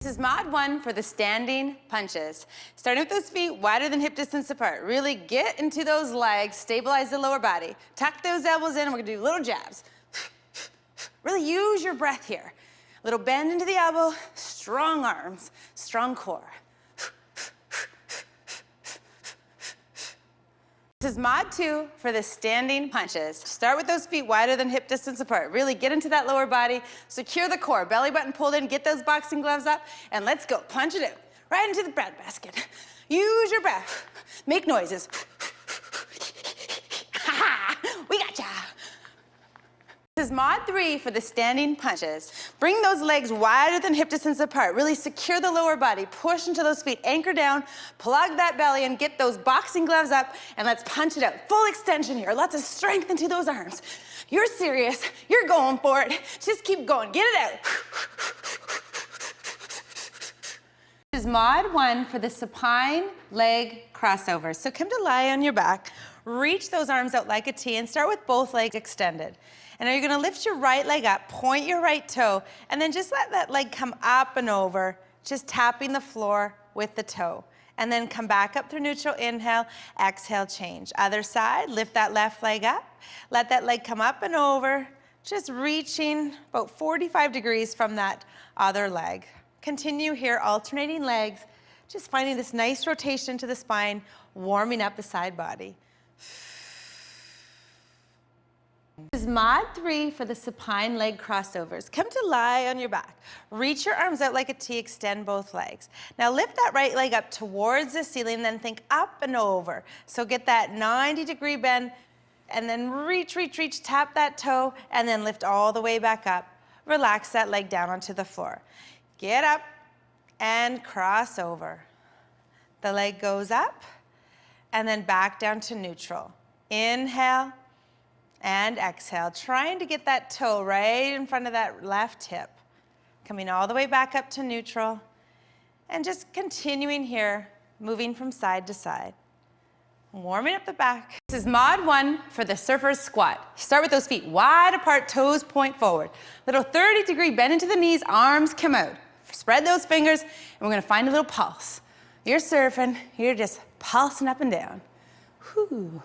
This is mod 1 for the standing punches. Starting with those feet wider than hip distance apart. Really get into those legs, stabilize the lower body. Tuck those elbows in, and we're gonna do little jabs. Really use your breath here. Little bend into the elbow, strong arms, strong core. This is mod 2 for the standing punches. Start with those feet wider than hip distance apart. Really get into that lower body, secure the core, belly button pulled in, get those boxing gloves up, and let's go. Punch it out, right into the bread basket. Use your breath. Make noises. We gotcha. This is mod 3 for the standing punches. Bring those legs wider than hip distance apart. Really secure the lower body. Push into those feet. Anchor down. Plug that belly in. Get those boxing gloves up. And let's punch it out. Full extension here. Lots of strength into those arms. You're serious. You're going for it. Just keep going. Get it out. This is mod 1 for the supine leg crossover. So come to lie on your back. Reach those arms out like a T and start with both legs extended. And now you're gonna lift your right leg up, point your right toe, and then just let that leg come up and over, just tapping the floor with the toe. And then come back up through neutral, inhale, exhale, change. Other side, lift that left leg up, let that leg come up and over, just reaching about 45 degrees from that other leg. Continue here, alternating legs, just finding this nice rotation to the spine, warming up the side body. This is mod 3 for the supine leg crossovers. Come to lie on your back. Reach your arms out like a T, extend both legs. Now lift that right leg up towards the ceiling, then think up and over. So get that 90-degree bend, and then reach, reach, reach, tap that toe, and then lift all the way back up. Relax that leg down onto the floor. Get up and cross over. The leg goes up, and then back down to neutral. Inhale. And exhale, trying to get that toe right in front of that left hip. Coming all the way back up to neutral. And just continuing here, moving from side to side. Warming up the back. This is mod 1 for the surfer's squat. Start with those feet wide apart, toes point forward. Little 30-degree bend into the knees, arms come out. Spread those fingers, and we're gonna find a little pulse. You're surfing, you're just pulsing up and down. Whew.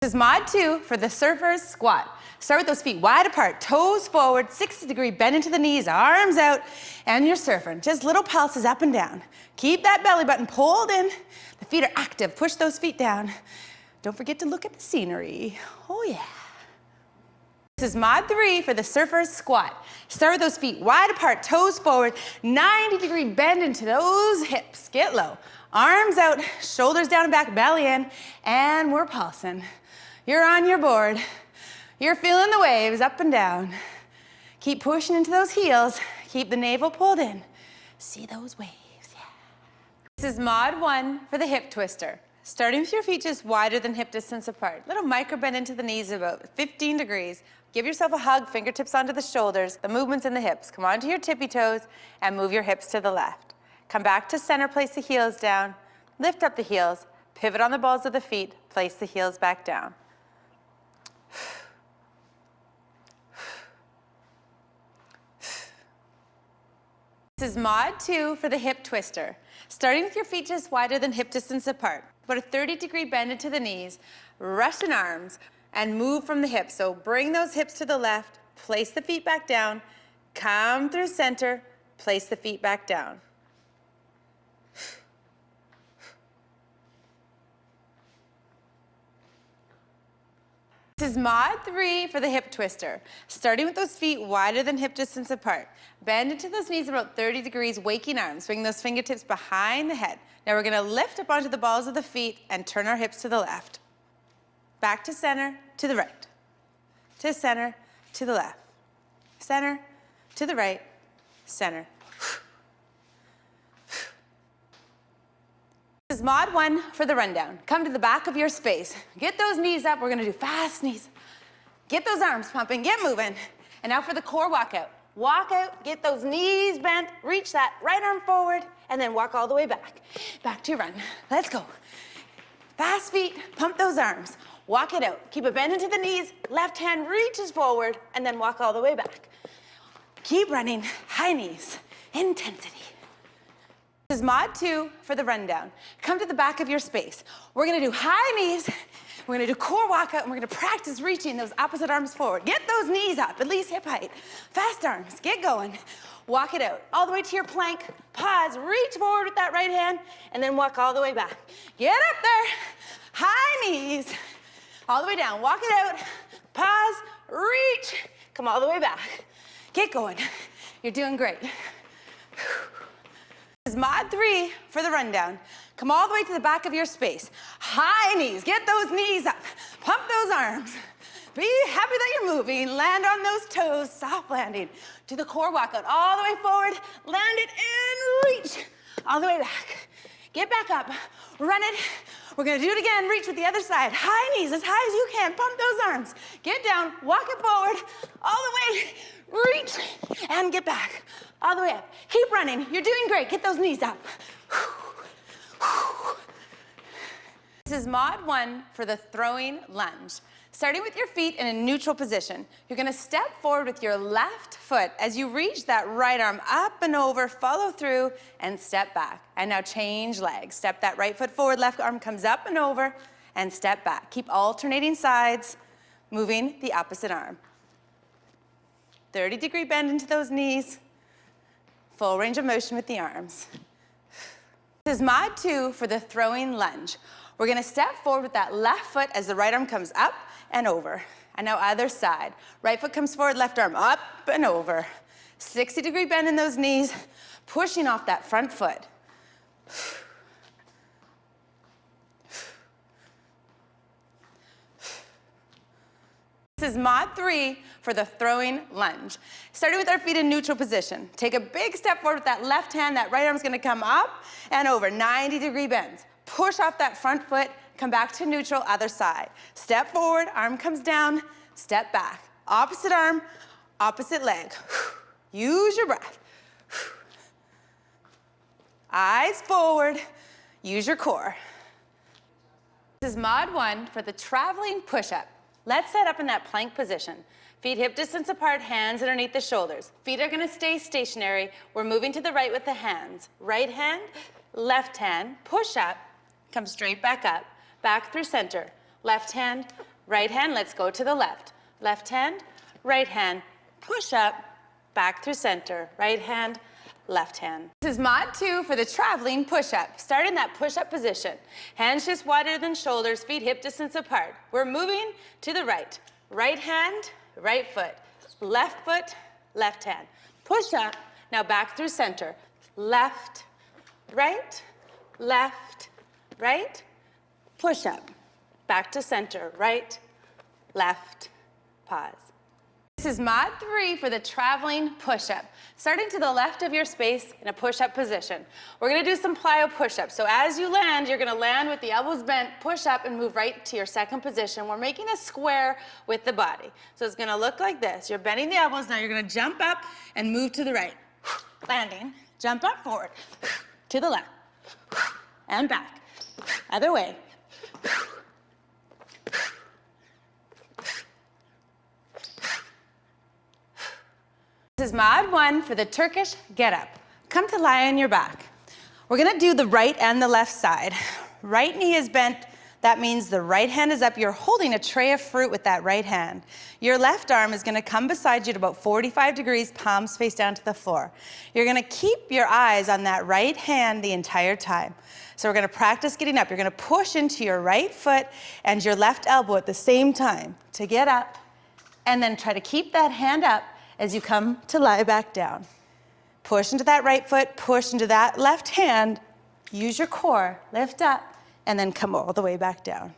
This is mod 2 for the surfer's squat. Start with those feet wide apart, toes forward, 60-degree bend into the knees, arms out, and you're surfing. Just little pulses up and down. Keep that belly button pulled in. The feet are active. Push those feet down. Don't forget to look at the scenery. Oh yeah. This is mod 3 for the surfer's squat. Start with those feet wide apart, toes forward, 90-degree bend into those hips. Get low. Arms out, shoulders down and back, belly in, and we're pulsing. You're on your board. You're feeling the waves up and down. Keep pushing into those heels. Keep the navel pulled in. See those waves, yeah. This is mod 1 for the hip twister. Starting with your feet just wider than hip distance apart. Little micro bend into the knees about 15 degrees. Give yourself a hug, fingertips onto the shoulders, the movements in the hips. Come onto your tippy toes and move your hips to the left. Come back to center, place the heels down. Lift up the heels, pivot on the balls of the feet, place the heels back down. This is mod 2 for the hip twister. Starting with your feet just wider than hip distance apart. Put a 30-degree bend into the knees, Russian arms, and move from the hips. So bring those hips to the left, place the feet back down, come through center, place the feet back down. This is mod 3 for the hip twister. Starting with those feet wider than hip distance apart. Bend into those knees about 30 degrees, waking arms. Bring those fingertips behind the head. Now we're gonna lift up onto the balls of the feet and turn our hips to the left. Back to center, to the right. To center, to the left. Center, to the right, center. This is mod 1 for the rundown. Come to the back of your space. Get those knees up. We're gonna do fast knees. Get those arms pumping, get moving. And now for the core walkout. Walk out, get those knees bent, reach that right arm forward, and then walk all the way back. Back to your run. Let's go. Fast feet, pump those arms. Walk it out. Keep a bend into the knees, left hand reaches forward, and then walk all the way back. Keep running, high knees. intensity. This is mod 2 for the rundown. Come to the back of your space. We're gonna do high knees, we're gonna do core walkout, and we're gonna practice reaching those opposite arms forward. Get those knees up, at least hip height. Fast arms, get going. Walk it out, all the way to your plank. Pause, reach forward with that right hand, and then walk all the way back. Get up there, high knees, all the way down. Walk it out, pause, reach, come all the way back. Get going, you're doing great. This is mod 3 for the rundown. Come all the way to the back of your space. High knees, get those knees up. Pump those arms. Be happy that you're moving. Land on those toes, soft landing. Do the core walkout all the way forward. Land it and reach. All the way back. Get back up, run it. We're gonna do it again, reach with the other side. High knees, as high as you can. Pump those arms. Get down, walk it forward, all the way, reach, and get back. All the way up. Keep running. You're doing great. Get those knees up. This is mod 1 for the throwing lunge. Starting with your feet in a neutral position. You're gonna step forward with your left foot as you reach that right arm up and over, follow through, and step back. And now change legs. Step that right foot forward, left arm comes up and over, and step back. Keep alternating sides, moving the opposite arm. 30-degree bend into those knees. Full range of motion with the arms. This is mod 2 for the throwing lunge. We're gonna step forward with that left foot as the right arm comes up and over. And now other side. Right foot comes forward, left arm up and over. 60-degree bend in those knees, pushing off that front foot. This is mod 3 for the throwing lunge. Starting with our feet in neutral position. Take a big step forward with that left hand. That right arm's gonna come up and over, 90-degree bends. Push off that front foot, come back to neutral, other side. Step forward, arm comes down, step back. Opposite arm, opposite leg. Use your breath. Eyes forward, use your core. This is mod 1 for the traveling push-up. Let's set up in that plank position. Feet hip distance apart, hands underneath the shoulders. Feet are gonna stay stationary. We're moving to the right with the hands. Right hand, left hand, push up, come straight back up, back through center. Left hand, right hand, let's go to the left. Left hand, right hand, push up, back through center. Right hand, left hand. This is mod 2 for the traveling push-up. Start in that push-up position. Hands just wider than shoulders, feet hip distance apart. We're moving to the right. Right hand, right foot, left hand. Push up, now back through center. Left, right, push up. Back to center, right, left, pause. This is mod 3 for the traveling push-up. Starting to the left of your space in a push-up position. We're gonna do some plyo push-ups. So as you land, you're gonna land with the elbows bent, push up and move right to your second position. We're making a square with the body. So it's gonna look like this. You're bending the elbows, now you're gonna jump up and move to the right. Landing, jump up forward, to the left, and back. Other way. This is mod 1 for the Turkish get-up. Come to lie on your back. We're gonna do the right and the left side. Right knee is bent. That means the right hand is up. You're holding a tray of fruit with that right hand. Your left arm is gonna come beside you at about 45 degrees, palms face down to the floor. You're gonna keep your eyes on that right hand the entire time. So we're gonna practice getting up. You're gonna push into your right foot and your left elbow at the same time to get up, and then try to keep that hand up as you come to lie back down. Push into that right foot, push into that left hand, use your core, lift up, and then come all the way back down.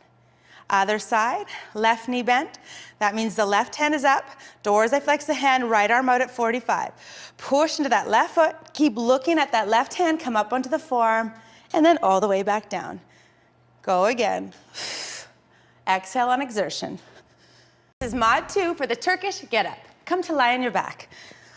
Other side, left knee bent. That means the left hand is up. Doors, I flex the hand, right arm out at 45. Push into that left foot, keep looking at that left hand, come up onto the forearm, and then all the way back down. Go again. Exhale on exertion. This is mod 2 for the Turkish get-up. Come to lie on your back.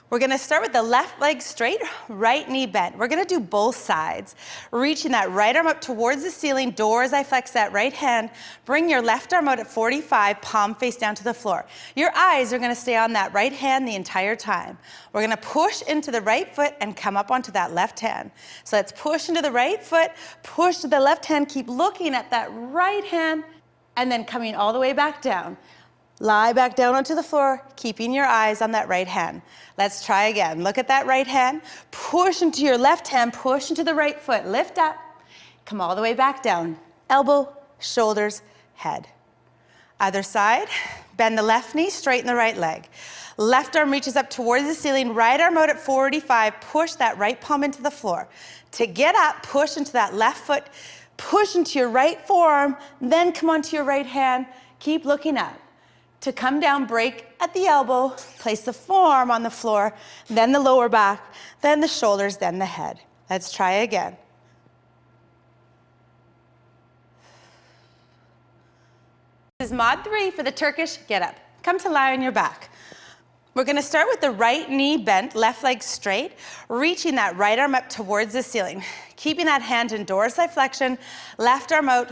We're gonna start with the left leg straight, right knee bent. We're gonna do both sides. Reaching that right arm up towards the ceiling, door as I flex that right hand. Bring your left arm out at 45, palm face down to the floor. Your eyes are gonna stay on that right hand the entire time. We're gonna push into the right foot and come up onto that left hand. So let's push into the right foot, push to the left hand, keep looking at that right hand, and then coming all the way back down. Lie back down onto the floor, keeping your eyes on that right hand. Let's try again. Look at that right hand, push into your left hand, push into the right foot, lift up, come all the way back down. Elbow, shoulders, head. Other side, bend the left knee, straighten the right leg. Left arm reaches up towards the ceiling, right arm out at 45, push that right palm into the floor. To get up, push into that left foot, push into your right forearm, then come onto your right hand, keep looking up. To come down, break at the elbow, place the forearm on the floor, then the lower back, then the shoulders, then the head. Let's try again. This is mod 3 for the Turkish get up. Come to lie on your back. We're gonna start with the right knee bent, left leg straight, reaching that right arm up towards the ceiling. Keeping that hand in dorsiflexion, left arm out,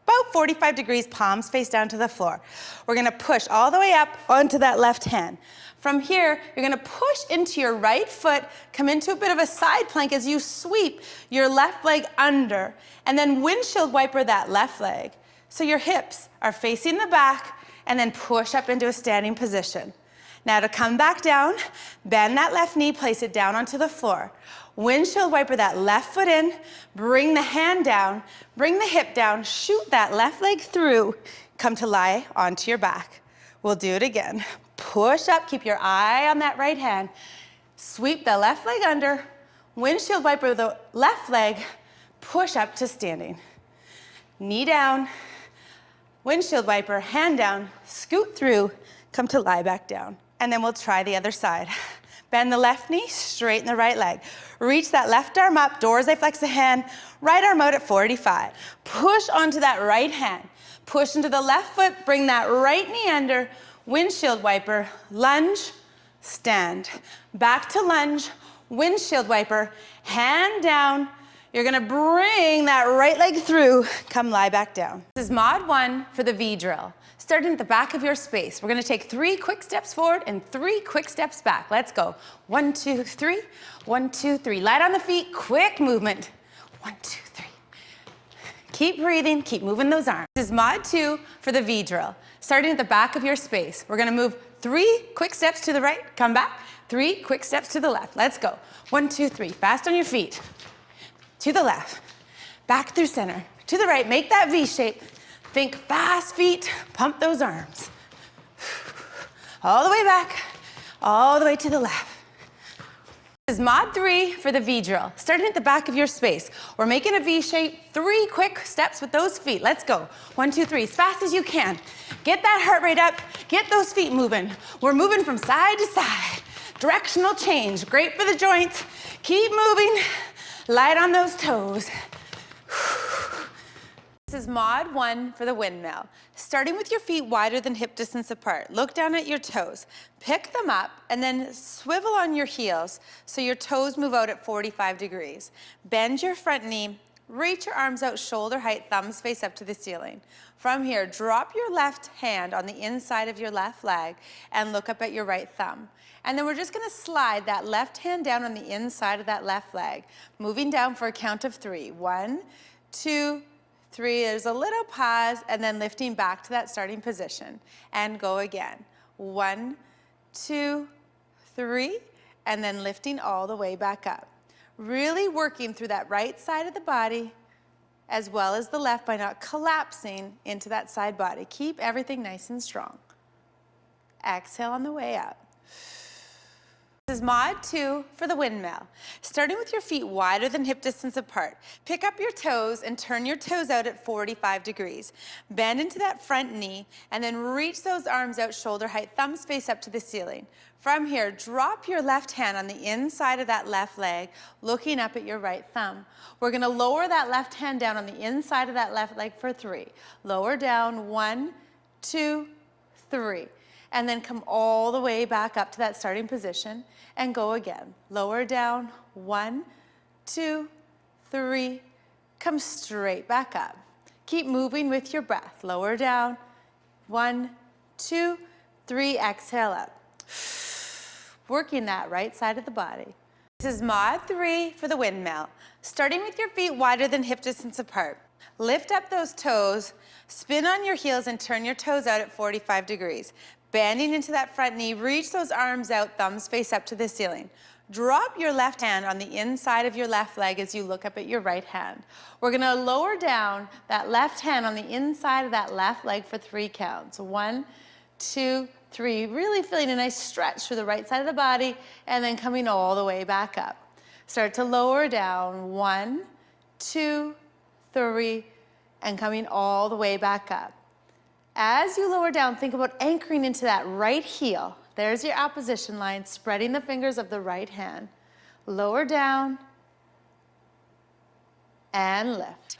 about 45 degrees, palms face down to the floor. We're gonna push all the way up onto that left hand. From here, you're gonna push into your right foot, come into a bit of a side plank as you sweep your left leg under, and then windshield wiper that left leg. So your hips are facing the back, and then push up into a standing position. Now to come back down, bend that left knee, place it down onto the floor. Windshield wiper that left foot in, bring the hand down, bring the hip down, shoot that left leg through, come to lie onto your back. We'll do it again. Push up, keep your eye on that right hand. Sweep the left leg under, windshield wiper the left leg, push up to standing. Knee down, windshield wiper, hand down, scoot through, come to lie back down. And then we'll try the other side. Bend the left knee, straighten the right leg. Reach that left arm up, doors I flex the hand, right arm out at 45. Push onto that right hand. Push into the left foot, bring that right knee under, windshield wiper, lunge, stand. Back to lunge, windshield wiper, hand down. You're gonna bring that right leg through, come lie back down. This is mod 1 for the V drill. Starting at the back of your space. We're gonna take 3 quick steps forward and 3 quick steps back. Let's go. 1, 2, 3, 1, 2, 3. Light on the feet, quick movement. 1, 2, 3. Keep breathing, keep moving those arms. This is mod 2 for the V drill. Starting at the back of your space. We're gonna move 3 quick steps to the right, come back. 3 quick steps to the left. Let's go. 1, 2, 3. Fast on your feet. To the left, back through center, to the right, make that V shape. Think fast feet, pump those arms. All the way back, all the way to the left. This is mod 3 for the V drill. Starting at the back of your space. We're making a V shape, 3 quick steps with those feet. Let's go. 1, 2, 3, as fast as you can. Get that heart rate up, get those feet moving. We're moving from side to side. Directional change, great for the joints. Keep moving. Light on those toes. This is mod 1 for the windmill. Starting with your feet wider than hip distance apart. Look down at your toes. Pick them up and then swivel on your heels so your toes move out at 45 degrees. Bend your front knee. Reach your arms out shoulder height, thumbs face up to the ceiling. From here, drop your left hand on the inside of your left leg and look up at your right thumb. And then we're just gonna slide that left hand down on the inside of that left leg, moving down for a count of 3. 1, 2, 3. There's a little pause, and then lifting back to that starting position. And go again. 1, 2, 3, and then lifting all the way back up. Really working through that right side of the body as well as the left by not collapsing into that side body. Keep everything nice and strong. Exhale on the way up. This is mod 2 for the windmill. Starting with your feet wider than hip distance apart. Pick up your toes and turn your toes out at 45 degrees. Bend into that front knee and then reach those arms out shoulder height, thumbs face up to the ceiling. From here, drop your left hand on the inside of that left leg, looking up at your right thumb. We're gonna lower that left hand down on the inside of that left leg for 3. Lower down, 1, 2, 3. and then come all the way back up to that starting position and go again. Lower down, 1, 2, 3, come straight back up. Keep moving with your breath. Lower down, 1, 2, 3, exhale up. Working that right side of the body. This is mod 3 for the windmill. Starting with your feet wider than hip distance apart. Lift up those toes, spin on your heels and turn your toes out at 45 degrees. Bending into that front knee, reach those arms out, thumbs face up to the ceiling. Drop your left hand on the inside of your left leg as you look up at your right hand. We're gonna lower down that left hand on the inside of that left leg for 3 counts. 1, 2, 3. Really feeling a nice stretch through the right side of the body and then coming all the way back up. Start to lower down. 1, 2, 3, and coming all the way back up. As you lower down, think about anchoring into that right heel. There's your opposition line, spreading the fingers of the right hand. Lower down and lift.